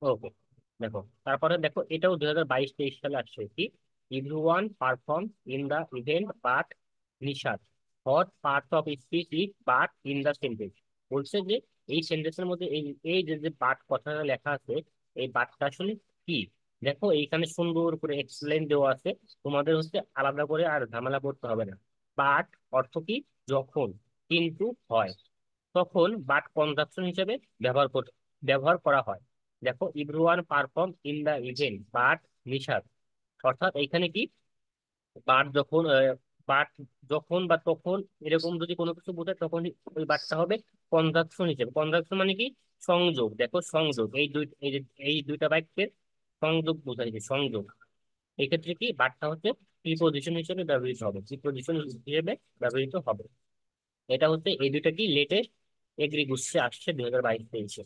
ওকে, দেখো তারপরে দেখো এটাও 2022-23 সালে আসছে কি, everyone perform in the event but Nishad, what parts of speech is but in the sentence. বলছে যে এই সেন্টেন্সের মধ্যে এই এই যে যে বাট কথাটা লেখা আছে, এই বাটটা আসলে কি। দেখো এইখানে সুন্দর করে এক্সপ্লেন দেওয়া আছে, তোমাদের হচ্ছে আলাদা করে আর ঝামেলা করতে হবে না। বাট অর্থ কি, যখন, কিন্তু হয়, তখন বাট কনজাংশন হিসেবে ব্যবহার করা হয়। দেখো everyone perform in the event but Nishad, অর্থাৎ এইখানে কি, বাট যখন বাট যখন বা তখন এরকম যদি কোনো কিছু বোঝায় তখন ওই বাটটা হবে কনজাংশন হিসেবে। কনজাংশন মানে কি, সংযোগ। দেখো সংযোগ, এই দুইটা বাক্যের সংযোগ বোঝাইছে, সংযোগ। এই ক্ষেত্রে কি বাটটা হচ্ছে প্রিপোজিশন হিসেবে ব্যবহৃত হবে, প্রিপোজিশন হিসেবে ব্যবহৃত হবে। এটা হচ্ছে এই দুইটা কি লেটেস্ট এগ্রি গুচ্ছে আসছে 2022-23-এ।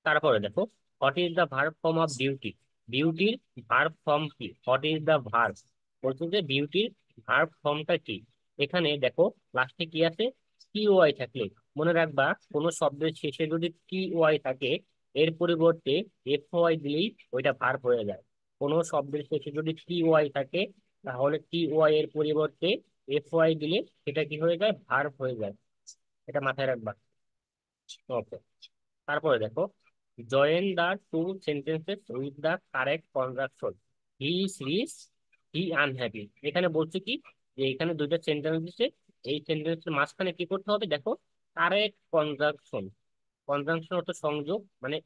তারপরে দেখো, what is the verb form of beauty. বিউটির ভার্ব ফর্ম কি, হোয়াট ইজ দ্য ভার্ব, বলছে যে বিউটির ভার্ব ফর্মটা কি। এখানে দেখো লাস্টে কি আছে, টি ওয়াই থাকলে, মনে রাখবা কোনো শব্দের শেষে যদি টি ওয়াই থাকে, এর পরিবর্তে এফ ওয়াই দিলেই ওইটা ভার্ব হয়ে যায়। কোনো শব্দের শেষে যদি টি ওয়াই থাকে, তাহলে টি ওয়াই এর পরিবর্তে এফ ওয়াই দিলে সেটা কি হয়ে যায়, ভার্ব হয়ে যায়। এটা মাথায় রাখবা। ওকে, তারপরে দেখো, join the two sentences with the correct conjunction, he is rich, he unhappy. এখানে বলছে কি, যে এখানে দুইটা সেন্টেন্স দিচ্ছে, এই সেন্টেন্সের মাঝখানে কি করতে হবে, দেখো কারেক্ট কনজাংশন। কনজাংশন অর্থ সংযোগ, মানে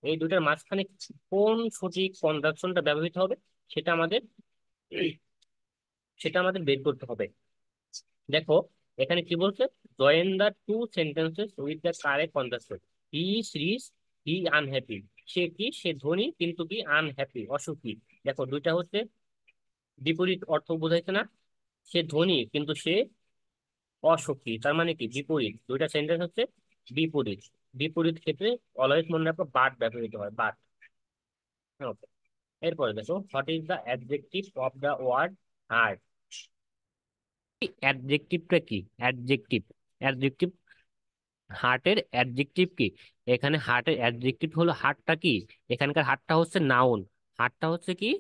এই দুইটার মাঝখানে কোন সঠিক কনজাংশনটা ব্যবহৃত হবে, সেটা আমাদের সেটা আমাদের বের করতে হবে। দেখো এখানে কি বলছে, join the two sentences with the correct conjunction, he is rich, he unhappy. সে কি, সে ধনী কিন্তু কি আনহ্যাপি, অসুখী। দেখো দুইটা হচ্ছে বিপরীত অর্থ বোঝাইছে না, সে ধনী কিন্তু সে অসুখী, তার মানে কি বিপরীত, দুইটা সেন্টেন্স হচ্ছে বিপরীত। বিপরীত ক্ষেত্রে অলওয়েজ মনে রাখো বাট ব্যবহৃত হয়, বাট। ওকে, এরপরে দেখো, what is the adjective of the word heart. অ্যাডজেক্টিভটা কি, অ্যাডজেক্টিভ, অ্যাডজেক্টিভ, হার্টের অ্যাডজেক্টিভ কি। এখানে হার্টের অ্যাডজেক্টিভ হলো, হার্টটা কি, এখানকার হার্টটা হচ্ছে নাউন। হার্টটা হচ্ছে কি,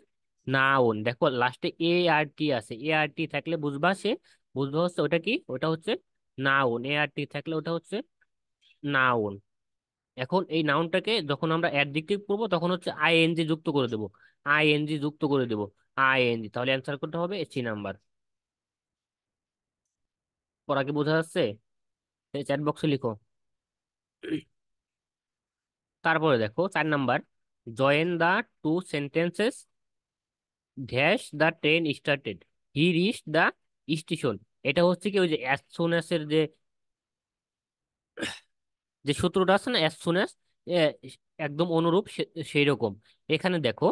নাউন। দেখো লাস্টে এ আর টি আছে, এ আর টি থাকলে বুঝবা সে, বুঝবা হচ্ছে ওটা কি, ওটা হচ্ছে নাউন। এ আর টি থাকলে ওটা হচ্ছে নাউন। এখন এই নাউনটাকে যখন আমরা অ্যাডজেক্টিভ করবো তখন হচ্ছে আইএনজি যুক্ত করে দেবো, আইএনজি যুক্ত করে দেবো, আইএনজি, তাহলে অ্যান্সার করতে হবে সি নাম্বার। পড়া কি বোঝা যাচ্ছে, চ্যাট বক্সে লিখো। তারপরে দেখো 4 number, join the two sentences dash the train started, he reach the station. এটা হচ্ছে কি, ওই যে অ্যাজ সুন অ্যাজ এর যে যে সূত্রটা আছে না, অ্যাজ সুন অ্যাজ, একদম অনুরূপ সেই রকম। এখানে দেখো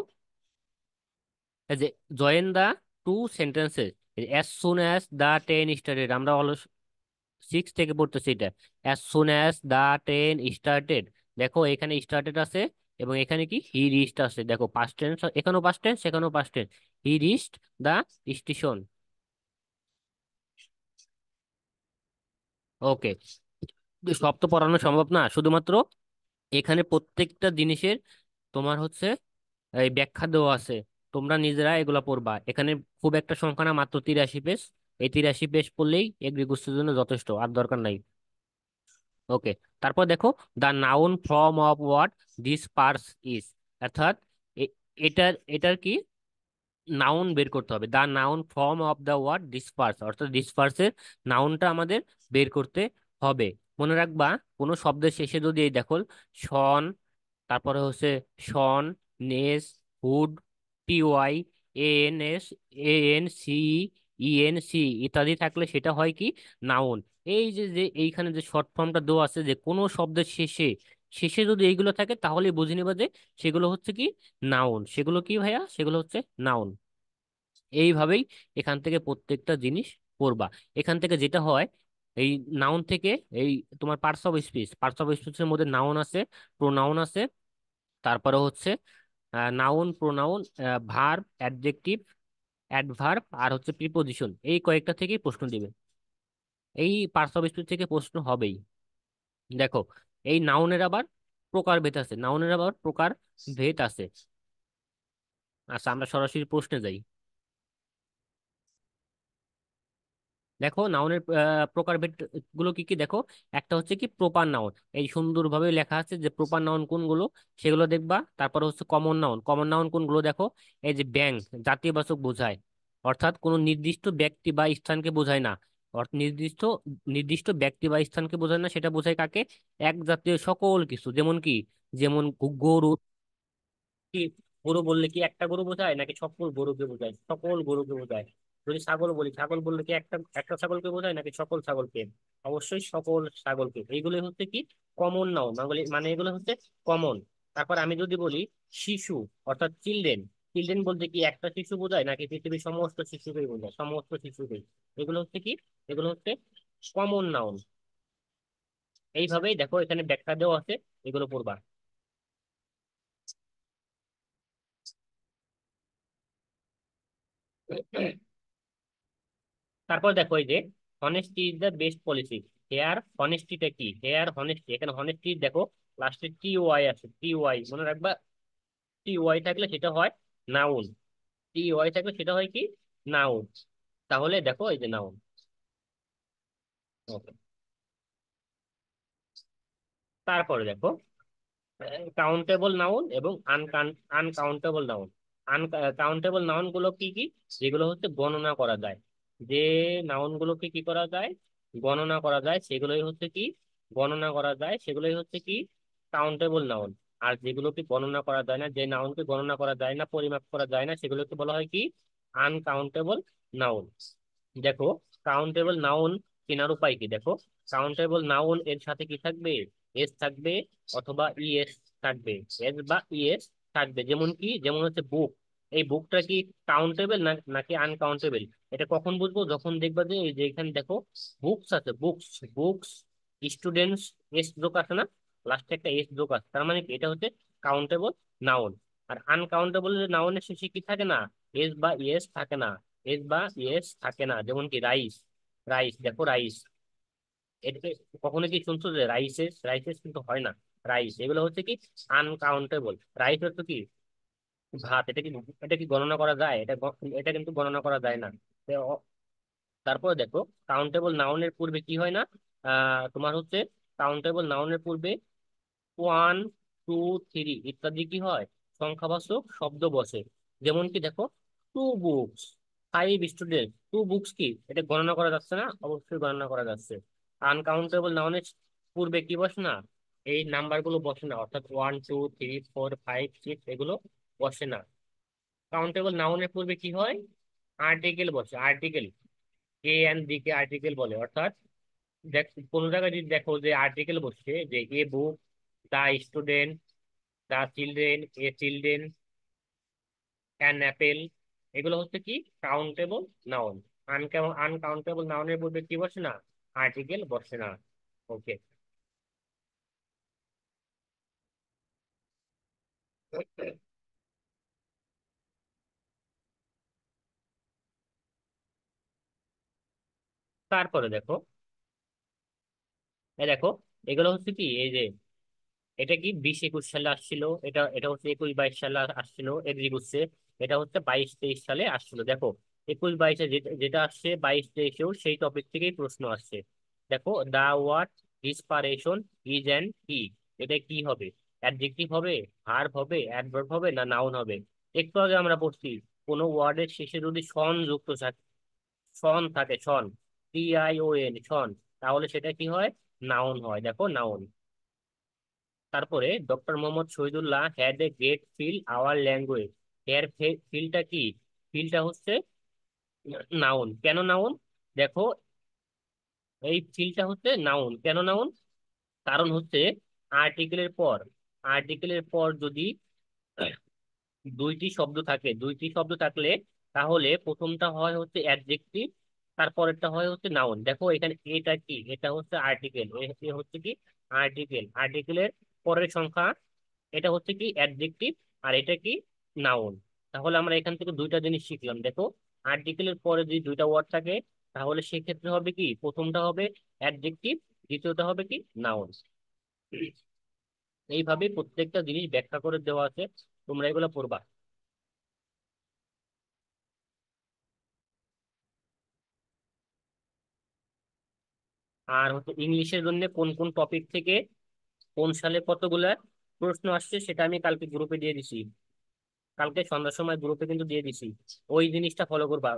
এই যে join the two sentences, as soon as the train started, আমরা 6 থেকে পড়তেছি এটা। As soon as the train started, দেখো এখানে স্টার্টেড আছে এবং এখানে কি হি রিচড আছে। দেখো পাস্ট টেন্স, এখানেও পাস্ট টেন্স, সেখানেও past tense, he reached the station. Okay, সব তো পড়ানো সম্ভব না, শুধুমাত্র এখানে প্রত্যেকটা জিনিসের তোমার হচ্ছে এই ব্যাখ্যা দেওয়া আছে, তোমরা নিজেরা এগুলা পড়বা। এখানে খুব একটা সংখ্যা না, মাত্র 83 পেজ। এই 83 পেজ পড়লেই এগ্রি কোর্সের জন্য যথেষ্ট, আর দরকার নাই। ওকে, তারপর দেখো, the noun form of word disperse is, অর্থাৎ এ- এটার কি নাউন বের করতে হবে। The noun form of the word disperse, অর্থাৎ ডিসপার্সের নাউনটা আমাদের বের করতে হবে। মনে রাখবা, কোনো শব্দের শেষে যদি এই দেখো শন, তারপরে হচ্ছে tion, ness, hood, TY, ANS, ANC, ENC ইত্যাদি থাকলে সেটা হয় কি, নাউন। এই যে যে এইখানে যে শর্ট ফর্মটা দেওয়া আছে, যে কোনো শব্দের শেষে, শেষে যদি এইগুলো থাকে তাহলে বুঝে নিবা যে সেগুলো হচ্ছে কি, নাউন। সেগুলো কি ভাইয়া, সেগুলো হচ্ছে নাউন। এইভাবেই এখান থেকে প্রত্যেকটা জিনিস পড়বা। এখান থেকে যেটা হয়, এই নাউন থেকে এই তোমার parts of speech, parts of স্পিচের মধ্যে নাউন আছে, প্রোনাউন আছে, তারপরে হচ্ছে noun, pronoun, verb, adjective, adverb, আর হচ্ছে প্রিপোজিশন। এই কয়েকটা থেকেই প্রশ্ন দিবে, এই পার্টস অফ স্পিচ থেকে প্রশ্ন হবেই। দেখো, এই নাউনের আবার প্রকারভেদ আছে, নাউনের আবার প্রকার ভেদ আছে। আচ্ছা, আমরা সরাসরি প্রশ্নে যাই। দেখো নাউনের প্রকারভেদ গুলো কি কি দেখো। একটা হচ্ছে কি প্রপার নাউন, এই সুন্দরভাবে লেখা আছে যে প্রপার নাউন কোনগুলো, সেগুলো দেখবা। তারপর হচ্ছে কমন নাউন, কমন নাউন কোনগুলো দেখো, এই যে ব্যাংক, জাতীয়বাচক বোঝায়, অর্থাৎ কোনো নির্দিষ্ট ব্যক্তি বা স্থানকে বোঝায় না। নির্দিষ্ট নির্দিষ্ট ব্যক্তি বা স্থানকে বোঝায় না, সেটা বোঝায় কাকে? এক জাতীয় সকল কিছু, যেমন কি, যেমন গরু। কি, গরু বললে কি একটা গরু বোঝায় নাকি সকল গরুকে বোঝায়? সকল গরুকে বোঝায়। যদি ছাগল বলি, ছাগল বললে কি একটা একটা ছাগলকে বোঝায় নাকি সকল ছাগলকে? অবশ্যই সকল ছাগলকে। এইগুলো হচ্ছে কি কমন নাউন, মানে মানে এগুলো হচ্ছে কমন। তারপর আমি যদি বলি শিশু, অর্থাৎ চিলড্রেন, চিলড্রেন বলতে কি একটা শিশু বোঝায় নাকি পৃথিবীর সমস্ত শিশুকেই বোঝায়? সমস্ত শিশুকেই। এগুলো হচ্ছে কি, এগুলো হচ্ছে কমন নাউন। এইভাবেই দেখো এখানে ব্যাখ্যা দেওয়া আছে, এগুলো পড়বা। তারপর দেখো এই যে honesty is the best policy. Here হনেস্টিটা কি? হেয়ার হনেস্টি, এখানে হনেস্টি দেখো লাস্টে টি ওয়াই আছে, টি ওয়াই মনে রাখবা। টি ওয়াই থাকলে সেটা হয় নাউন, টি ওয়াই থাকলে সেটা হয় কি নাউন। তাহলে দেখো এই যে নাউন। ওকে। তারপরে দেখো কাউন্টেবল নাউন এবং আনকাউন্টেবল নাউন। আনকাউন্টেবল নাউন গুলো কি কি? যেগুলো হচ্ছে গণনা করা যায়, যে নাউন গুলোকে কি করা যায়, গণনা করা যায়, সেগুলোই হচ্ছে কি গণনা করা যায়, সেগুলোই হচ্ছে কি কাউন্টেবল নাউন। আর যেগুলোকে গণনা করা যায় না, যে নাউনকে গণনা করা যায় না, পরিমাপ করা যায় না, সেগুলোকে বলা হয় কি আনকাউন্টেবল নাউন। দেখো কাউন্টেবল নাউন চেনার উপায় কি দেখো। কাউন্টেবল নাউন এর সাথে কি থাকবে? এস থাকবে অথবা ইএস থাকবে, এস বা ইএস থাকবে। যেমন কি, যেমন হচ্ছে বুক, এই বুকটা কি কাউন্টেবল না নাকি আনকাউন্টেবল? এটা কখন বুঝবো? যখন দেখবা যে এই যে এখানে দেখো বুকস আছে, বুকস, বুকস, স্টুডেন্টস, এস যোগ আছে না, লাস্টে একটা এস যোগ আছে, তার মানে কি এটা হচ্ছে কাউন্টেবল নাউন। আর আনকাউন্টেবল নাউনের শেষে কি থাকে না, এস বা ইএস থাকে না, এস বা ইএস থাকে না। যেমন কি রাইস, রাইস দেখো রাইস, এটাকে কখনো কি শুনছো যে রাইসেস? রাইসেস কিন্তু হয় না, রাইস। এগুলো হচ্ছে কি আনকাউন্টেবল। রাইস হচ্ছে কি ভাত, এটা কি, এটা কি গণনা করা যায়? এটা কিন্তু গণনা করা যায় না। তো তারপরে দেখো কাউন্টেবল নাউনের পূর্বে কি হয় না, তোমার হচ্ছে কাউন্টেবল নাউনের পূর্বে ওয়ান, টু, থ্রি ইত্যাদি কি হয়, সংখ্যাবাচক শব্দ বসে। যেমন কি দেখো two books, five student, two books কি এটা গণনা করা যাচ্ছে না? অবশ্যই গণনা করা যাচ্ছে। আনকাউন্টেবল নাউনের পূর্বে কি বসে না, এই নাম্বার গুলো বসে না, অর্থাৎ one, two, three, four, five, six এগুলো বসে না। কাউন্টেবল নাউনের পূর্বে কি হয়, আর্টিকেল বসে, আর্টিকেল। এ এন্ড বি কে আর্টিকেল বলে, অর্থাৎ দেখ কোনো জায়গায় যদি দেখো যে আর্টিকেল বসছে, যে a book, the student, the children, a children, an apple, এগুলো হচ্ছে কি কাউন্টেবল নাউন। আনকাউন্টেবল নাউনের মধ্যে কি বসে না, আর্টিকেল বসে না। ওকে। তারপরে দেখো, এই দেখো এগুলো হচ্ছে কি, এই যে এটা কি 20-21 সালে আসছিল, এটা এটা হচ্ছে 21-22 সালে আসছিল এগ্রি করছে। এটা হচ্ছে 22-23 সালে আসছিল। দেখো 21-22-এ যেটা যেটা আসছে, 22-23-এও সেই টপিক থেকেই প্রশ্ন আসছে। দেখো the word inspiration is an কি, এটা কি হবে? অ্যাডজেক্টিভ হবে, ভার্ব হবে, অ্যাডভার্ব হবে, না নাউন হবে? একটু আগে আমরা পড়ছি কোনো ওয়ার্ডের শেষে যদি সন যুক্ত থাকে, সন থাকে, সন, TION, সন, তাহলে সেটা কি হয়, নাউন হয়। দেখো নাউন। তারপরে doctor Muhammad Shahidullah had a great feel our language. এর ফিলটা কি? ফিলটা হচ্ছে নাউন। কেন নাউন? দেখো এই ফিলটা হচ্ছে নাউন, কেন নাউন? কারণ হচ্ছে আর্টিকেলের পর, আর্টিকেলের পর যদি দুইটি শব্দ থাকে, দুইটি শব্দ থাকলে তাহলে প্রথমটা হয় হচ্ছে অ্যাডজেক্টিভ, তারপরেরটা হয় হচ্ছে নাউন। দেখো এখানে এটা কি, এটা হচ্ছে আর্টিকেল, এ হচ্ছে কি আর্টিকেল, আর্টিকেলের পরের সংখ্যা, এটা হচ্ছে কি অ্যাডজেক্টিভ, আর এটা কি নাউন। তাহলে আমরা এখান থেকে দুইটা জিনিস শিখলাম। দেখো আর্টিকেলের পরে যদি দুইটা ওয়ার্ড থাকে তাহলে সেক্ষেত্রে হবে কি, প্রথমটা হবে অ্যাডজেক্টিভ, দ্বিতীয়টা হবে কি নাউন। এইভাবে প্রত্যেকটা জিনিস ব্যাখ্যা করে দেওয়া আছে, তোমরা এগুলো পড়বা। আর হচ্ছে ইংলিশের জন্য কোন কোন টপিক থেকে কোন সালে কতগুলা প্রশ্ন আসছে সেটা আমি কালকে গ্রুপে দিয়ে দিছি। কালকে সন্ধ্যার সময় গ্রুপে কিন্তু দিয়ে দিছি। ওই জিনিসটা ফলো করবা।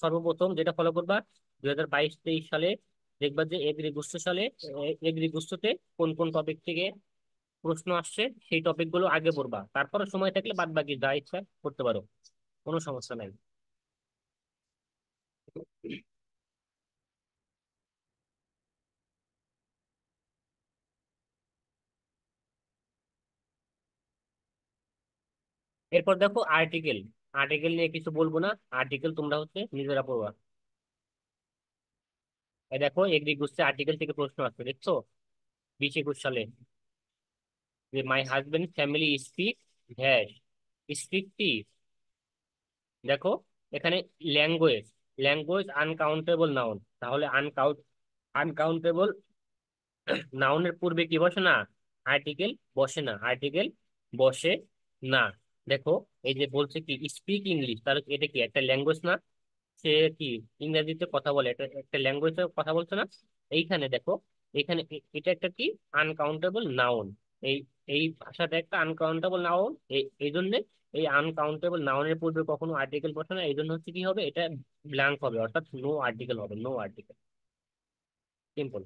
সর্বপ্রথম যেটা ফলো করবা, 2022-23 সালে দেখবা যে এগ্রিগুচ্ছ সালে এগ্রিগুচ্ছতে কোন কোন টপিক থেকে প্রশ্ন আসছে সেই টপিক গুলো আগে পড়বা, তারপরে সময় থাকলে বাদ বাকি যা ইচ্ছা করতে পারো, কোনো সমস্যা নাই। এরপর দেখো আর্টিকেল। আর্টিকেল নিয়ে কিছু বলবো না, আর্টিকেল তোমরা হচ্ছে নিজেরা পড়বা। এই দেখো এগ্রিগুচ্ছ আর্টিকেল থেকে প্রশ্ন আসছে, দেখছো? 2021 সালে, যে my husband family speak hash, speak কি? দেখো এখানে ল্যাঙ্গুয়েজ, ল্যাঙ্গুয়েজ আনকাউন্টেবল নাউন, তাহলে আনকাউন্টেবল নাউনের পূর্বে কি বসে না? আর্টিকেল বসে না, আর্টিকেল বসে না। দেখো এই যে বলছে কি স্পিক ইংলিশ, তাহলে এটা কি একটা ল্যাঙ্গুয়েজ না? সে কি ইংরেজিতে কথা বলে, এটা একটা ল্যাঙ্গুয়েজে কথা বলছে না? এইখানে দেখো, এখানে এটা একটা কি আনকাউন্টেবল নাউন। এই এই ভাষাটা একটা আনকাউন্টেবল নাউন, এই জন্য এই আনকাউন্টেবল নাউনের পূর্বে কখনো আর্টিকেল বসে না, এই জন্য হচ্ছে কি হবে, এটা ব্ল্যাঙ্ক হবে, অর্থাৎ নো আর্টিকেল হবে, নো আর্টিকেল। সিম্পল।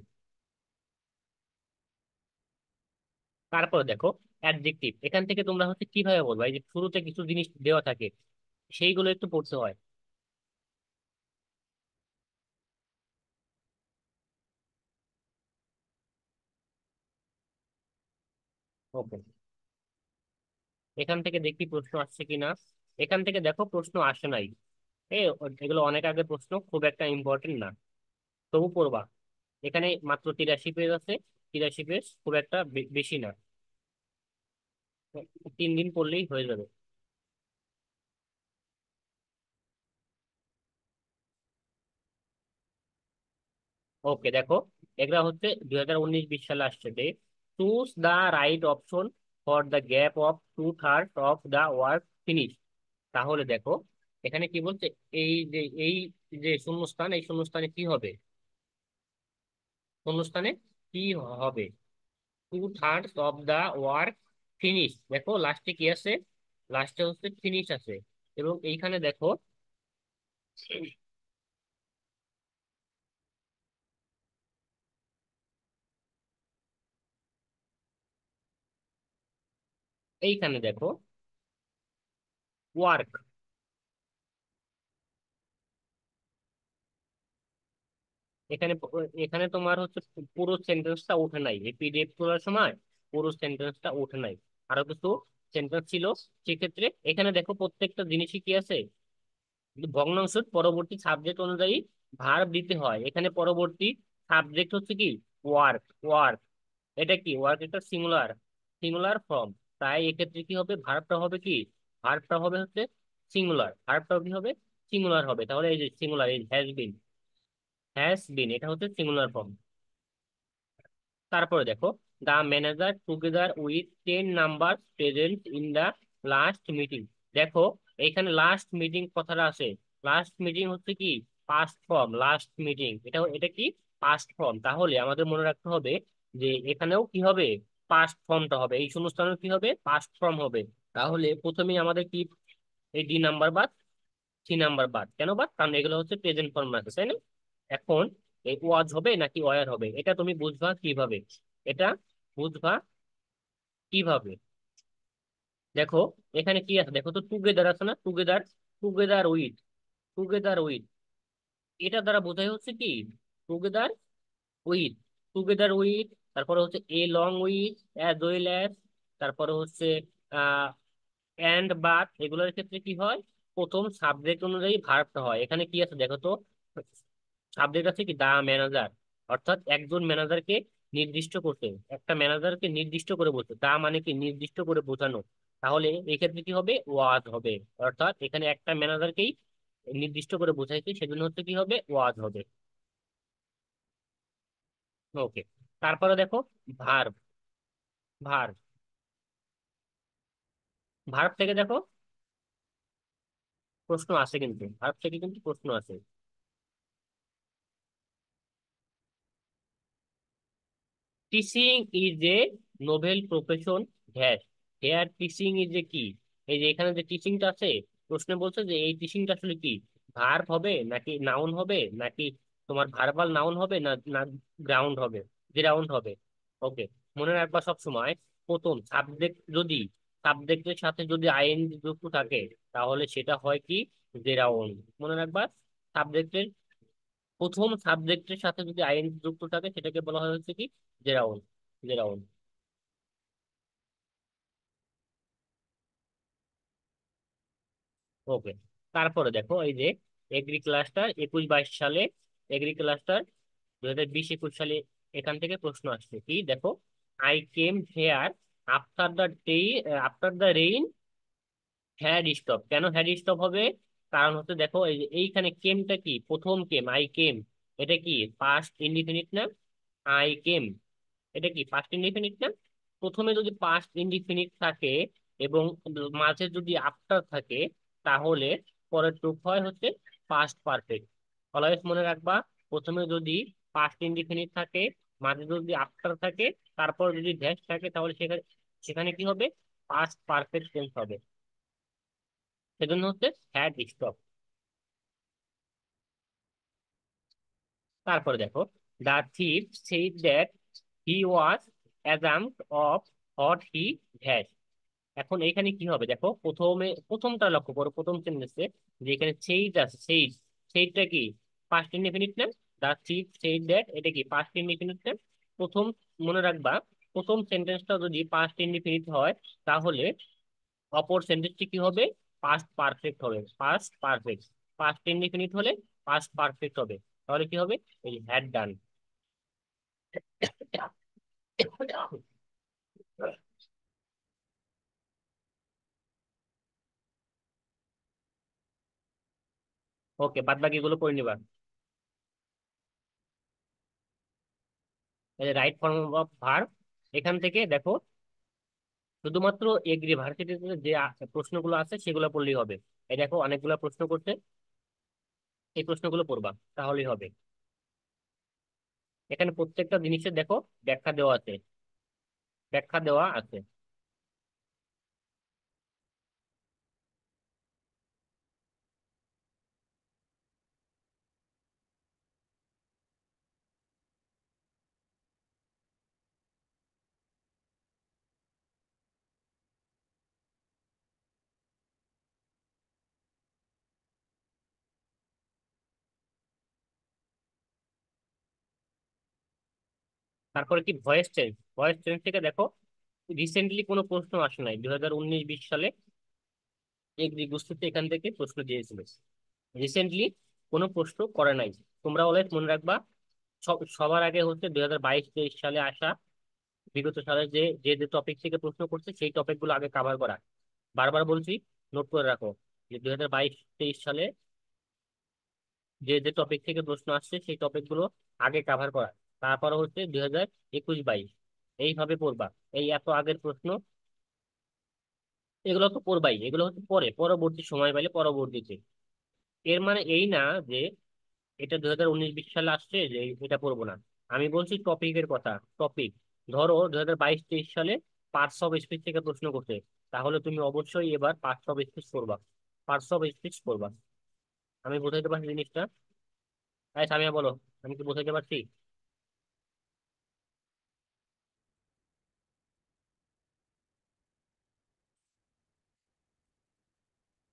তারপর দেখো অ্যাডজেক্টিভ, এখান থেকে তোমরা হচ্ছে কিভাবে বলবো, এই যে শুরুতে কিছু জিনিস দেওয়া থাকে সেইগুলো একটু পড়তে হয়। ওকে, এখান থেকে দেখি প্রশ্ন আসছে কিনা। এখান থেকে দেখো প্রশ্ন আসে নাই। এ এগুলো অনেক আগে প্রশ্ন, খুব একটা ইম্পর্টেন্ট না, তবু পড়বা। এখানে মাত্র 83 পেজ আছে, 83 পেজ খুব একটা বেশি না, 3 দিন পড়লেই হয়ে যাবে। ওকে দেখো, এগুলা হচ্ছে 2019-20 সালে আসছে যে choose the right option for the gap of 2/3 of the work finish. তাহলে দেখো এখানে কি বলছে, এই যে শূন্যস্থান, এই শূন্যস্থানে কি হবে? শূন্যস্থানে কি হবে? 2/3 অফ দা ওয়ার্ক ফিনিশ, দেখো লাস্টে কি আছে? লাস্টে হচ্ছে ফিনিশ আছে। এবং এইখানে দেখো, এইখানে দেখো ওয়ার্ক, এখানে এখানে তোমার হচ্ছে পুরো সেন্টেন্সটা ওঠে নাই, এই পিডিএফ তোলার সময় পুরো সেন্টেন্সটা ওঠে নাই, আরো কিছু সেন্টেন্স ছিল। সেক্ষেত্রে এখানে দেখো প্রত্যেকটা জিনিসই কি আছে, কিন্তু ভগ্নাংশ পরবর্তী সাবজেক্ট অনুযায়ী ভার্ব দিতে হয়। এখানে পরবর্তী সাবজেক্ট হচ্ছে কি ওয়ার্ক, ওয়ার্ক। এটা কি ওয়ার্ক, এটা সিঙ্গুলার, সিঙ্গুলার ফর্ম। তাই এক্ষেত্রে কি হবে, ভার্বটা হবে কি, ভার্বটা হবে হচ্ছে সিঙ্গুলার, ভার্বটা কি হবে, সিঙ্গুলার হবে। তাহলে এই যে সিঙ্গুলার, এই হ্যাজ বিন, হ্যাজ বিন এটা হচ্ছে সিঙ্গুলার ফর্ম। তারপরে দেখো the manager together with 10 number present in the last meeting. দেখো এখানে লাস্ট মিটিং কথাটা আছে, লাস্ট মিটিং হচ্ছে কি পাস্ট ফর্ম, লাস্ট মিটিং এটা এটা কি পাস্ট ফর্ম। তাহলে আমাদের মনে রাখতে হবে যে এখানেও কি হবে, পাস্ট ফর্মটা হবে, এই শূন্যস্থানেও কি হবে, পাস্ট ফর্ম হবে। তাহলে প্রথমেই আমাদের কি এই D নাম্বার বাদ, C নাম্বার বাদ, কেন বাদ? কারণ এগুলো হচ্ছে প্রেজেন্ট ফর্ম আছে, তাই না? এখন এই ওয়াজ হবে নাকি ওয়ার হবে, এটা তুমি বুঝবা কিভাবে? এটা বুঝবা কিভাবে? দেখো এখানে কি আছে, দেখো তো টুগেদার আছে না, together, together with, together with, এটা দ্বারা বোঝাই হচ্ছে কি টুগেদার উইথ, টুগেদার উইথ, তারপরে হচ্ছে a long with, as well as, তারপরে হচ্ছে আহ এন্ড বাট, এগুলোর ক্ষেত্রে কি হয়, প্রথম সাবজেক্ট অনুযায়ী ভার্বটা হয়। এখানে কি আছে দেখো তো, সাবজেক্ট আছে কি দা ম্যানেজার, অর্থাৎ একজন ম্যানেজারকে নির্দিষ্ট করতে, একটা ম্যানেজারকে নির্দিষ্ট করে বলতে, দা মানে কি নির্দিষ্ট করে বোঝানো। তাহলে এই ক্ষেত্রে কি হবে, ওয়াজ হবে, অর্থাৎ এখানে একটা ম্যানেজারকেই নির্দিষ্ট করে বোঝাইছে, সেজন্য হচ্ছে কি হবে, ওয়াজ হবে। ওকে, তারপরে দেখো ভার্ব, ভার, ভার্ব থেকে দেখো প্রশ্ন আছে, কিন্তু ভার্ব থেকে কিন্তু প্রশ্ন আছে। Teaching is a noble profession dash, here teaching is a কি। এই যে এখানে যে টিচিংটা আছে, প্রশ্নে বলছে যে এই টিচিংটা আসলে কি, ভার্ব হবে নাকি নাউন হবে, নাকি তোমার ভার্বাল নাউন হবে, না না গ্রাউন্ড হবে, গ্রাউন্ড হবে। ওকে, মনে রাখবা সব সময়, প্রথম সাবজেক্ট যদি, সাবজেক্টের সাথে যদি আইএনজি যুক্ত থাকে, তাহলে সেটা হয় কি, গ্রাউন্ড। মনে রাখবা, সাবজেক্টের প্রথম সাবজেক্টের সাথে যদি আইএনজি যুক্ত থাকে, সেটাকে বলা হয় হচ্ছে কি, জেরাউন, জেরাউন। ওকে, তারপরে দেখো এই যে এগ্রি ক্লাস্টার 21-22 সালে, এগ্রি ক্লাস্টার 2020-21 সালে, এখান থেকে প্রশ্ন আসছে কি দেখো, I came here after the day, after the rain had stop. কেন হ্যাড স্টপ হবে? কারণ হচ্ছে দেখো এই যে এইখানে কেমটা কি, প্রথম কেম, আই কেম, এটা কি পাস্ট ইনডিফিনিট না? আই কেম, এটা কি পাস্ট ইনডিফিনিট না? প্রথমে যদি পাস্ট ইনডিফিনিট থাকে এবং মাঝে যদি আফটার থাকে, তাহলে পরের রূপ হয় হচ্ছে পাস্ট পারফেক্ট। অলওয়েজ মনে রাখবা, প্রথমে যদি পাস্ট ইনডিফিনিট থাকে, মাঝে যদি আফটার থাকে, তারপর যদি ড্যাশ থাকে, তাহলে সেখানে সেখানে কি হবে, পাস্ট পারফেক্ট টেন্স হবে। সেজন্য হচ্ছে হ্যাড স্টপ। তারপরে দেখো, the thief said that he was ashamed of what he has. এখন এইখানে কি হবে দেখো, প্রথমে প্রথমটা লক্ষ্য করো, প্রথম সেন্টেন্সে যে এখানে সেইড আছে, সেইড, সেইডটা কি পাস্ট ইনডিফিনিট না? দা চিফ সেইড দ্যাট, এটা কি পাস্ট ইনডিফিনিট না? প্রথম, মনে রাখবা, প্রথম সেন্টেন্সটা যদি পাস্ট ইনডিফিনিট হয়, তাহলে অপর সেন্টেন্সটি কি হবে, পাস্ট পারফেক্ট হবে, পাস্ট পারফেক্ট। পাস্ট ইনডিফিনিট হলে পাস্ট পারফেক্ট হবে, তাহলে কি হবে, এই হ্যাড ডান। ওকে, বাদ বাকি গুলো করে নিবা। রাইট ফর্ম অফ ভার্ব, এখান থেকে দেখো শুধুমাত্র এগ্রি ভার্সিটিতে যে প্রশ্নগুলো আছে সেগুলো পড়লেই হবে। এই দেখো অনেকগুলো প্রশ্ন করতে, এই প্রশ্নগুলো পড়বা, তাহলেই হবে। এখানে প্রত্যেকটা জিনিসের দেখো ব্যাখ্যা দেওয়া আছে, ব্যাখ্যা দেওয়া আছে। তারপরে কি ভয়েস চেঞ্জ, ভয়েস চেঞ্জ থেকে দেখো রিসেন্টলি কোনো প্রশ্ন আসে নাই, 2019-20 সালে এগ্রি গোষ্ঠীতে এখান থেকে প্রশ্ন দিয়েছিল, রিসেন্টলি কোনো প্রশ্ন করে নাই। তোমরা অলওয়েজ মনে রাখবা, সবার আগে হচ্ছে 2022-23 সালে আসা, বিগত সালে যে যে যে টপিক থেকে প্রশ্ন করছে সেই টপিক গুলো আগে কাভার করা। বারবার বলছি, নোট করে রাখো, যে 2022-23 সালে যে যে টপিক থেকে প্রশ্ন আসছে সেই টপিক গুলো আগে কাভার করা। তারপর হচ্ছে 2021-22, এইভাবে পড়বা। এই এত আগের প্রশ্ন, এগুলো তো পড়বাই, এগুলো হচ্ছে পরে পরবর্তী সময় পেলে পরবর্তীতে। এর মানে এই না যে এটা 2019-20 সালে আসছে যে এটা পড়বো না। আমি বলছি টপিকের কথা, টপিক। ধরো 2022-23 সালে পার্টস অফ স্পিচ থেকে প্রশ্ন করতে, তাহলে তুমি অবশ্যই এবার পার্টস অফ স্পিচ পড়বা, পার্টস অফ স্পিচ পড়বা। আমি বোঝাইতে পারছি জিনিসটা? তাই সামিয়া বলো, আমি কি বোঝাইতে পারছি?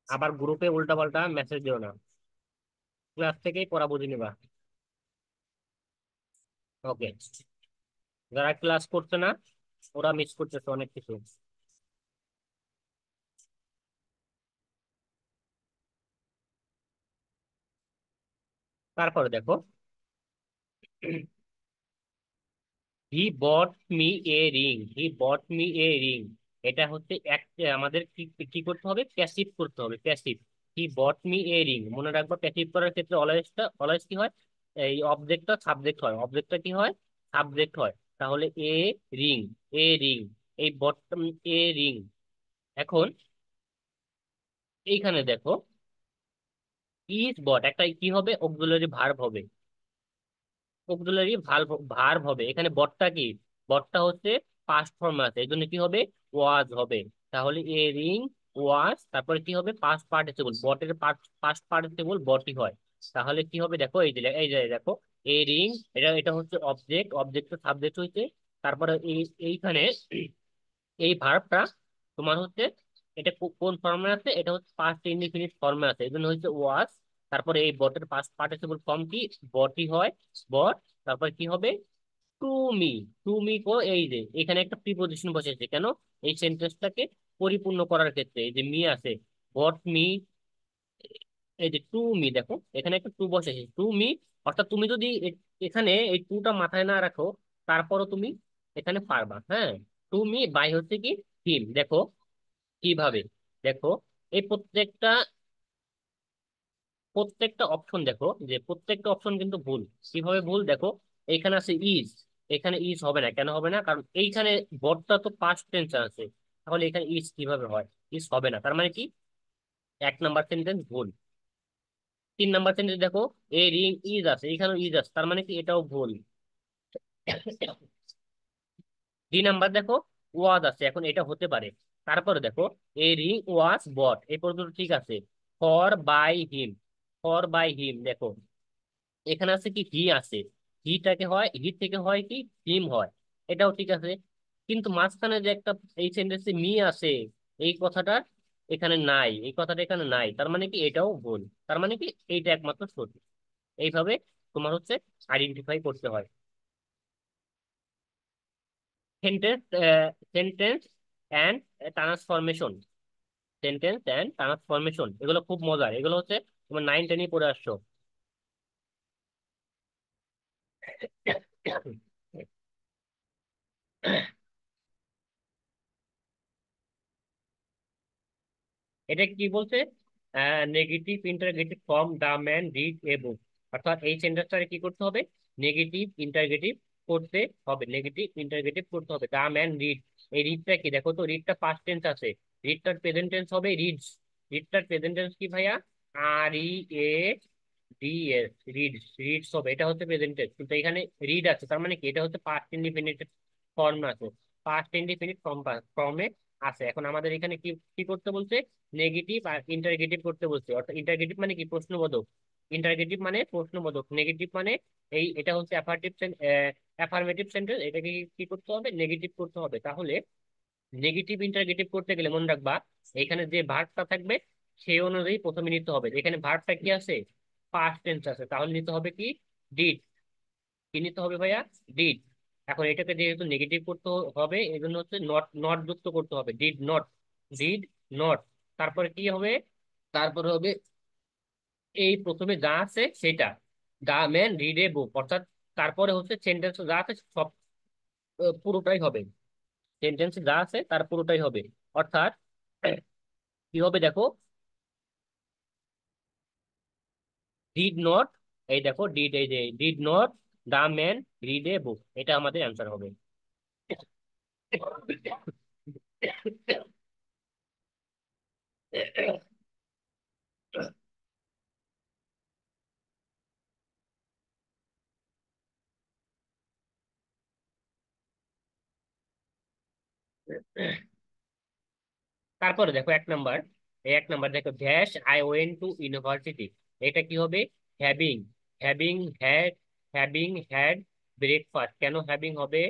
আবার গ্রুপে উল্টাপাল্টা মেসেজ দিও না, ক্লাস থেকেই পড়া বুঝে নিবা। ওকে, যারা ক্লাস করছে না ওরা মিস করতেছে অনেক কিছু। তারপরে দেখো, he bought me a ring, he bought me a ring, এটা হচ্ছে এক, আমাদের কি কি করতে হবে, প্যাসিভ করতে হবে, passive. He bought me a ring, মনে রাখবা প্যাসিভ করার ক্ষেত্রে অলওয়েজটা, অলওয়েজ কি হয়, এই অবজেক্টটা সাবজেক্ট হয়, অবজেক্টটা কি হয়, সাবজেক্ট হয়। তাহলে এ রিং, এ রিং, এই বটম এ রিং। এখন এইখানে দেখো, ইজ বট একটা কি হবে, অক্সিলারি ভার্ব হবে। অক্সিলারি ভার্ব হবে। এখানে বটটা কি, বটটা হচ্ছে পাস্ট ফর্ম আছে, এই জন্য কি হবে, ওয়াজ হবে। তাহলে এ রিং ওয়াজ, তারপরে কি হবে, পাস্ট পার্টিসিপল, বটের পাস্ট পার্টিসিপল বটই হয়। তাহলে কি হবে দেখো, এই যে দেখো, এ রিং, এটা এটা হচ্ছে অবজেক্ট, অবজেক্ট সাবজেক্ট হইছে। তারপরে এইখানে এই ভার্বটা তোমার হচ্ছে, এটা কোন ফর্মে আছে, এটা হচ্ছে পাস্ট ইনডিফিনিট ফর্মে আছে, এই জন্য হচ্ছে ওয়াজ। তারপরে এই বটের পাস্ট পার্টিসিপল ফর্ম কি, বটই হয়, বট। তারপর কি হবে, টু মি। টু মি কো, এই যে এখানে একটা প্রিপোজিশন বসেছে কেন, এই সেন্টেন্সটাকে পরিপূর্ণ করার ক্ষেত্রে, এই যে মি আছে, বট মি, এই যে টু মি, দেখো এখানে একটা টু বসেছে, টু মি। অর্থাৎ তুমি যদি এখানে এই টুটা মাথায় না রাখো, তারপরও তুমি এখানে পারবা, হ্যাঁ। টু মি বাই হচ্ছে কি, হিম। দেখো কিভাবে, দেখো এই প্রত্যেকটা অপশন দেখো, যে প্রত্যেকটা অপশন কিন্তু ভুল। কিভাবে ভুল দেখো, এইখানে আছে ইজ, এখানে ইজ হবে না, কেন হবে না, কারণ এইখানে বর্ডটা তো পাস্ট টেন্স আছে, তাহলে এখানে ইজ কিভাবে হয়, ইজ হবে না, তার মানে কি, এক নাম্বার সেন্টেন্স ভুল। তিন নাম্বার সেন্টেন্স দেখো, এ রিং ইজ আছে, এখানেও ইজ আছে, তার মানে কি এটাও ভুল। দুই নাম্বার দেখো, ওয়াজ আছে, এখন এটা হতে পারে। তারপরে দেখো, এ রিং ওয়াজ বট, এই পর্যন্ত ঠিক আছে। For by him, for by him, দেখো এখানে আছে কি, হি আছে, হিটাকে হয়, হি থেকে হয় কি, হিম হয়, এটাও ঠিক আছে। কিন্তু মাঝখানে যে একটা, এই সেন্টেন্সে মি আছে, এই কথাটা এখানে নাই, এই কথাটা এখানে নাই, তার মানে কি এটাও ভুল। তার মানে কি এইটা একমাত্র সঠিক। এইভাবে তোমার হচ্ছে আইডেন্টিফাই করতে হয়। Sentence, sentence and transformation, sentence and transformation, এগুলো খুব মজার, এগুলো হচ্ছে তোমার 9 10 পড়ে আসছো। এটা কি বলছে, negative interrogative form the man read a book. অর্থাৎ এই সেন্টেন্সটাকে কি করতে হবে, নেগেটিভ ইন্টারগেটিভ করতে হবে, নেগেটিভ ইন্টারগেটিভ করতে হবে। দা ম্যান রিড, এই রিডটা কি, দেখো তো রিডটা পাস্ট টেন্স আছে, রিডটার প্রেজেন্ট টেন্স হবে রিডস। রিডটার প্রেজেন্ট টেন্স কি ভাইয়া, R E A D S, reads, reads হবে, এটা হচ্ছে প্রেজেন্ট টেন্স। কিন্তু এখানে রিড আছে, তার মানে কি এটা হচ্ছে পাস্ট ইনডিফিনিট ফর্ম আছে, পাস্ট ইনডিফিনিট ফর্মে আছে। এখন আমাদের এখানে কি কি করতে বলছে, নেগেটিভ আর ইন্টারগেটিভ করতে বলছে। অর্থাৎ ইন্টারগেটিভ মানে কি, প্রশ্নবোধক। ইন্টারগেটিভ মানে প্রশ্নবোধক, নেগেটিভ মানে এই, এটা হচ্ছে অ্যাফার্মেটিভ সেন্টেন্স, এটাকে কি করতে হবে, নেগেটিভ করতে হবে। তাহলে নেগেটিভ ইন্টারগেটিভ করতে গেলে মনে রাখবা, এখানে যে ভার্বটা থাকবে সেই অনুযায়ী প্রথমে নিতে হবে। এখানে ভার্বটা কি আছে, পাস্ট টেন্স আছে, তাহলে নিতে হবে কি, ডিড। কি নিতে হবে ভাইয়া, ডিড। এখন এটাকে যেহেতু নেগেটিভ করতে হবে, এই জন্য হচ্ছে নট, নট যুক্ত করতে হবে, ডিড নট, ডিড নট। তারপরে কি হবে, তারপরে হবে এই প্রথমে যা আছে সেটা, দা ম্যান রিড এ বুক, অর্থাৎ তারপরে হচ্ছে সেন্টেন্স যা আছে সব, পুরোটাই হবে, সেন্টেন্স যা আছে তার পুরোটাই হবে। অর্থাৎ কি হবে দেখো, ডিড নট, এই দেখো ডিড, এই যে did not the man read a book, এটা আমাদের অ্যান্সার হবে। তারপরে দেখো এক নাম্বার, এই এক নাম্বার দেখো, dash I went to university, এটা কি হবে, having, having had, having had breakfast. কেন হ্যাভিং হবে,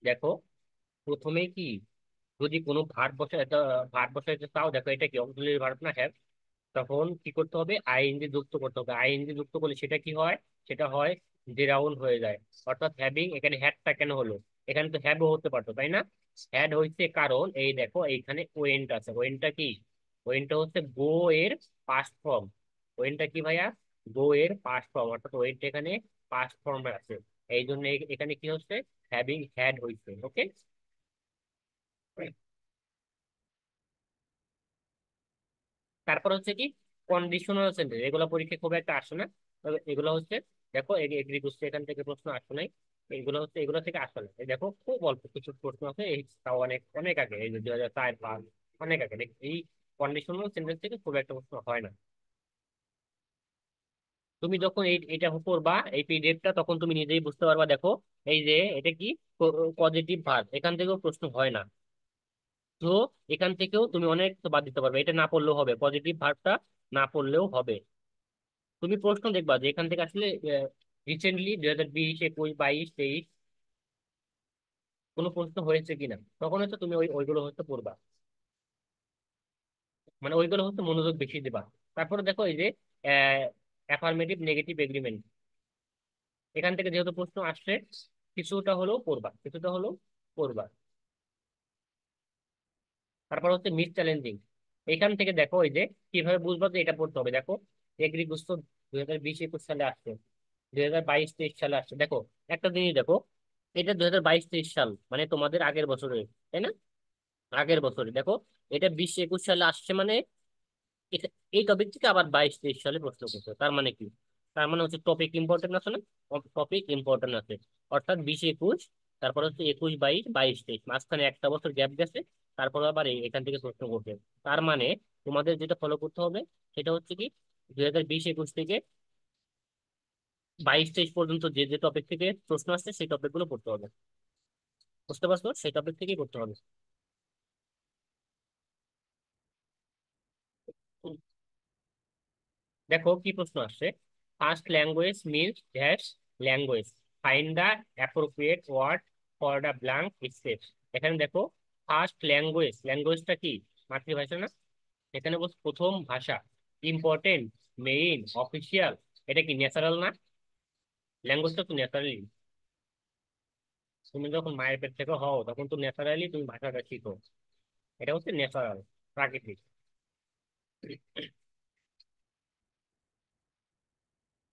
দেখো প্রথমেই কি, যদি কোনো ভার্ব বসাইতে চাও, দেখো এটা কি অক্সিলারি ভার্ব না, হ্যাভ, তখন কি করতে হবে, আইএনজি যুক্ত করতে হবে। আইএনজি যুক্ত করলে সেটা কি হয়, সেটা হয় ডিরাউন হয়ে যায়। অর্থাৎ হ্যাভিং, এখানে হ্যাডটা কেন হলো, এখানে তো হ্যাভও হতে পারতো তাই না। হ্যাড হইছে কারণ এই দেখো এইখানে ওয়েন্ট আছে, ওয়েন্টটা কি, ওয়েন্টটা হচ্ছে গো এর পাস্ট ফর্ম। ওয়েন্টটা কি ভাইয়া, গো এর পাস্ট ফর্ম, অর্থাৎ ওয়েন্ট এখানে পাস্ট ফর্মে আছে, এই জন্য এখানে কি হচ্ছে, হ্যাভিং হ্যাড হইছে। ওকে। তারপর হচ্ছে কি, কন্ডিশনাল সেন্টেন্স, এগুলো পরীক্ষা খুব একটা আসে না, তবে এগুলো হচ্ছে, দেখো এগ্রি করছে, এখান থেকে প্রশ্ন আসে নাই। এগুলো থেকে আসলে এই দেখো খুব অল্প কিছু প্রশ্ন আছে, এই তাও অনেক অনেক আগে, এই যে 2004-5, অনেক আগে। এই কন্ডিশনাল সেন্টেন্স থেকে খুব একটা প্রশ্ন হয় না। তুমি যখন এটা পড়বা এই পিডিএফটা, তখন তুমি নিজেই বুঝতে পারবা। দেখো এই যে এটা কি পজিটিভ ভার্ব, এখান থেকেও প্রশ্ন হয় না। তো এখান থেকেও তুমি অনেক বাদ দিতে পারবে, এটা না পড়লেও হবে, পজিটিভ ভার্বটা না পড়লেও হবে। তুমি প্রশ্ন দেখবা যে এখান থেকে আসলে রিসেন্টলি 2020, 2021, 2022, 2023 কোনো প্রশ্ন হয়েছে কিনা, তখন হচ্ছে তুমি ওইগুলো হচ্ছে পড়বা। মানে ওইগুলো হচ্ছে মনোযোগ বেশি দিবা। তারপরে দেখো এই যে অ্যাফার্মেটিভ নেগেটিভ এগ্রিমেন্ট, এখান থেকে যেহেতু প্রশ্ন আসছে, কিছুটা হলেও পড়বা, কিছুটা হলেও পড়বা। তারপর হচ্ছে মিস চ্যালেঞ্জিং, এখান থেকে দেখো এই যে কিভাবে বুঝবা যে এটা পড়তে হবে। দেখো এগ্রি গুচ্ছ 2020-21 সালে আসছে, 2022-23 সালে আসছে। দেখো একটা জিনিস দেখো, এটা 2022-23 সাল মানে তোমাদের আগের বছরে, তাই না? আগের বছরে দেখো, এটা 20-21 সালে আসছে মানে এই টপিক থেকে আবার 22-23 সালে প্রশ্ন করছে। তার মানে কি? তার মানে হচ্ছে টপিক ইম্পর্টেন্ট আছে না, টপিক ইম্পর্টেন্ট আছে। অর্থাৎ 20-21, তারপর হচ্ছে 21-22, 22-23, মাঝখানে একটা বছর গ্যাপ গেছে, তারপর আবার এখান থেকে প্রশ্ন করবে। তার মানে তোমাদের যেটা ফলো করতে হবে সেটা হচ্ছে কি, 2020-21 থেকে 22-23 পর্যন্ত যে যে টপিক থেকে প্রশ্ন আসছে সেই টপিক গুলো পড়তে হবে। বুঝতে পারছো? সেই টপিক থেকেই পড়তে হবে। দেখো কি প্রশ্ন আসছে, first language means dash language, find the appropriate word for the blank space. এখানে দেখো ফার্স্ট ল্যাঙ্গুয়েজ, ল্যাঙ্গুয়েজটা কি? মাতৃভাষা না? এখানে বলছে প্রথম ভাষা, ইম্পর্টেন্ট, মেইন, অফিসিয়াল, এটা কি ন্যাচারাল না? ল্যাঙ্গুয়েজটা তো ন্যাচারালি, তুমি যখন মায়ের পেট থেকে হও তখন তো ন্যাচারালি তুমি ভাষাটা শিখো, এটা হচ্ছে ন্যাচারাল, প্রাকৃতিক।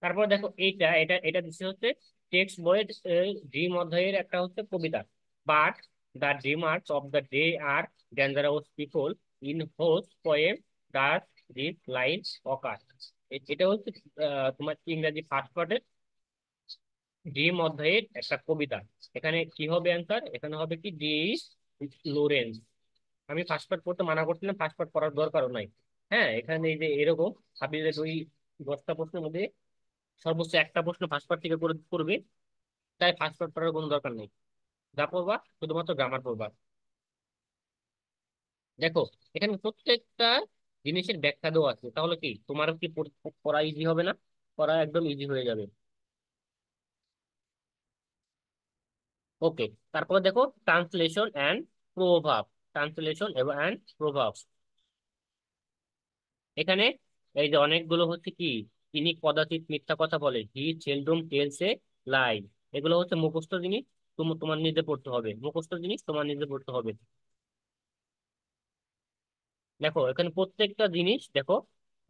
তারপর দেখো এইটা এটা এটা দিচ্ছে হচ্ছে টেক্সট বইয়ের ড্রিম অধ্যায়ের একটা হচ্ছে কবিতা, but the dreamers of the day are dangerous people in whose poem does this line occur. এটা হচ্ছে তোমার ইংরেজি ফার্স্ট পার্টের ড্রিম অধ্যায়ের একটা কবিতা। এখানে কি হবে অ্যান্সার? এখানে হবে কি ডি লোরেন্স। আমি ফার্স্ট পার্ট পড়তে মানা করছিলাম, ফার্স্ট পার্ট পড়ার দরকারও নাই। হ্যাঁ, এখানে এই যে এরকম ভাবি যে ওই 10টা প্রশ্নের মধ্যে সর্বোচ্চ একটা প্রশ্ন ফার্স্ট পার্ট থেকে করে করবে, তাই ফার্স্ট পার্ট পড়ার কোনো দরকার নেই। যা পড়বা শুধুমাত্র গ্রামার পড়বা। দেখো এখানে প্রত্যেকটা জিনিসের ব্যাখ্যা দেওয়া আছে, তাহলে কি তোমার কি পড়া ইজি হবে না? পড়া একদম ইজি হয়ে যাবে। ওকে, তারপরে দেখো ট্রান্সলেশন অ্যান্ড প্রভাব, ট্রান্সলেশন এবং অ্যান্ড প্রভাব। এখানে এই যে অনেকগুলো হচ্ছে কি, তিনি কদাচিৎ মিথ্যা কথা বলে, হি সেলডম টেলস এ লাই, এগুলো হচ্ছে মুখস্থ জিনিস, তোমার নিজে পড়তে হবে, মুখস্থ জিনিস তোমার নিজে পড়তে হবে। দেখো এখানে প্রত্যেকটা জিনিস দেখো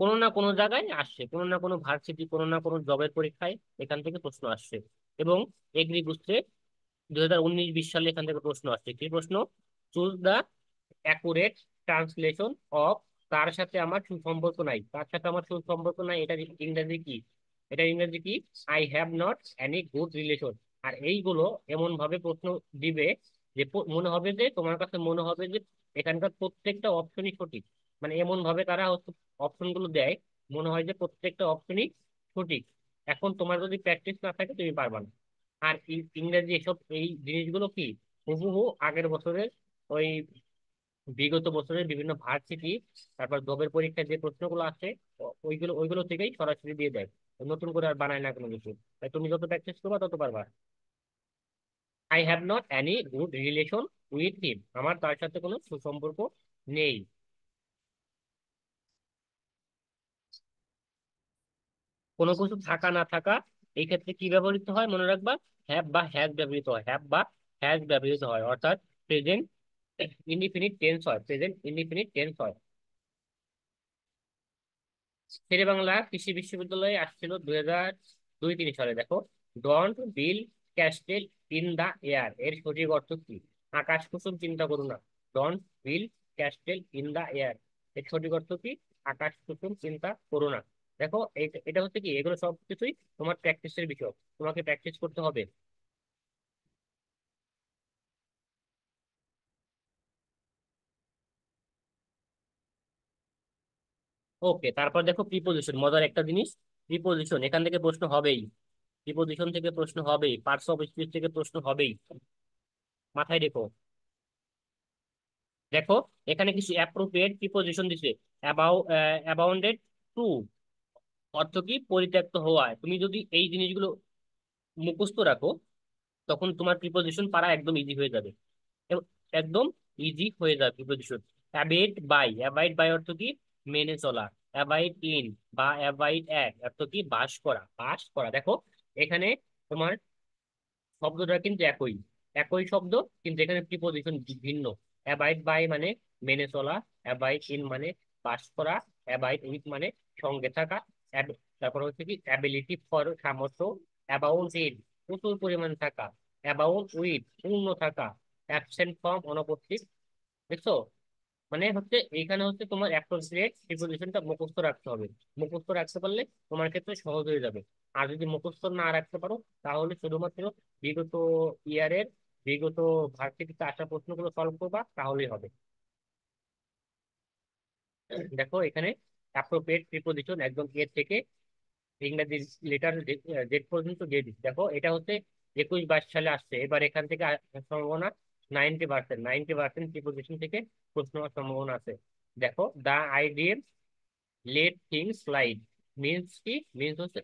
কোনো না কোনো জায়গায় আসছে, কোনো না কোনো ভার্সিটি, কোনো না কোনো জবের পরীক্ষায় এখান থেকে প্রশ্ন আসছে। এবং এগ্রি বুঝতে 2019-20 সালে এখান থেকে প্রশ্ন আসছে। কি প্রশ্ন? Choose the accurate translation of, তার সাথে আমার সুসম্পর্ক নাই, তার সাথে আমার সুসম্পর্ক নাই, এটা ইংরেজি কি? এটা ইংরেজি কি? I have not any good relation. আর এইগুলো এমন ভাবে প্রশ্ন দিবে যে মনে হবে যে তোমার কাছে মনে হবে যে এখানকার প্রত্যেকটা অপশনই সঠিক। মানে এমন ভাবে তারা অপশন গুলো দেয়, মনে হয় যে প্রত্যেকটা অপশনই সঠিক। এখন তোমার যদি প্র্যাকটিস না থাকে তুমি পারবা না। আর ইংরেজি এসব এই জিনিসগুলো কি হুবহু আগের বছরের ওই বিগত বছরের বিভিন্ন ভার্সিটি, তারপর জবের পরীক্ষায় যে প্রশ্নগুলো আছে ওইগুলো ওইগুলো থেকেই সরাসরি দিয়ে দেয়, নতুন করে আর বানায় না কোনো কিছু। তাই তুমি যত প্র্যাকটিস করবা তত পারবা। I have not any good relation with him, আমার তার সাথে কোনো সুসম্পর্ক নেই। কোনো কিছু থাকা না থাকা, এই ক্ষেত্রে কি ব্যবহৃত হয় মনে রাখবা, হ্যাভ বা হ্যাজ ব্যবহৃত হয়, হ্যাভ বা হ্যাজ ব্যবহৃত হয়, অর্থাৎ প্রেজেন্ট ইনডিফিনিট টেন্স হয়, প্রেজেন্ট ইনডিফিনিট টেন্স হয়। শেরে বাংলা কৃষি বিশ্ববিদ্যালয়ে আসছিল 2002-2003 সালে। দেখো don't build castle in the air, এর সঠিক অর্থ কি? আকাশ কুসুম চিন্তা করো না। Don't build castle in the air, এর সঠিক অর্থ কি? আকাশ কুসুম চিন্তা করো না। দেখো এটা হচ্ছে কি, এগুলো সব কিছুই তোমার প্র্যাকটিসের বিষয়, তোমাকে প্র্যাকটিস করতে হবে। ওকে, তারপর দেখো প্রিপোজিশন, মজার একটা জিনিস। প্রিপোজিশন এখান থেকে প্রশ্ন হবেই, প্রিপোজিশন থেকে প্রশ্ন হবেই, পার্টস অফ স্পিচ থেকে প্রশ্ন হবেই, মাথায় রেখো। দেখো এখানে কিছু অ্যাপ্রোপ্রিয়েট প্রিপোজিশন দিছে। অ্যাবাউন্ডেড টু অর্থ কি পরিত্যক্ত হওয়ায়। তুমি যদি এই জিনিসগুলো মুখস্থ রাখো, তখন তোমার প্রিপোজিশন পারা একদম ইজি হয়ে যাবে। এবং একদম ইজি হয়ে যাবে প্রিপোজিশন। অ্যাবাইড বাই অর্থ কি মেনে চলা। অ্যাবাইড ইন বা অ্যাবাইড অ্যাট অর্থ কি বাস করা, বাস করা। দেখো এখানে তোমার শব্দটা কিন্তু একই, একই শব্দ, কিন্তু এখানে প্রিপোজিশন ভিন্ন। অ্যাবাইড বাই মানে মেনে চলা, অ্যাবাইড ইন মানে বাস করা, অ্যাবাইড উইথ মানে সঙ্গে থাকা, তারপর হচ্ছে কি অ্যাবিলিটি ফর সামর্থ্য, অ্যাবাউন্ড ইন প্রচুর পরিমাণ থাকা, অ্যাবাউন্ড উইথ পূর্ণ থাকা, অ্যাবসেন্ট ফ্রম অনুপস্থিত। দেখছো, মানে হচ্ছে এইখানে হচ্ছে তোমার অ্যাপ্রোপ্রিয়েট প্রিপোজিশনটা মুখস্থ রাখতে হবে। মুখস্থ রাখতে পারলে তোমার ক্ষেত্রে সহজ হয়ে যাবে। আর যদি মুখস্থ না রাখতে পারো, তাহলে শুধুমাত্র বিগত ইয়ারের, বিগত ভার্সিটিতে আসা প্রশ্নগুলো সলভ করবা, তাহলেই হবে। দেখো এখানে অ্যাপ্রোপ্রিয়েট প্রিপোজিশন একদম এর থেকে ইংরেজি লেটার জেড পর্যন্ত দিয়ে দিচ্ছি। দেখো এটা হচ্ছে 21-22 সালে আসছে, এবার এখান থেকে সম্ভাবনা 90%, 90% প্রিপোজিশন থেকে প্রশ্ন হওয়ার সম্ভাবনা আছে। দেখো, the idea let things slide means কি, মিনস হচ্ছে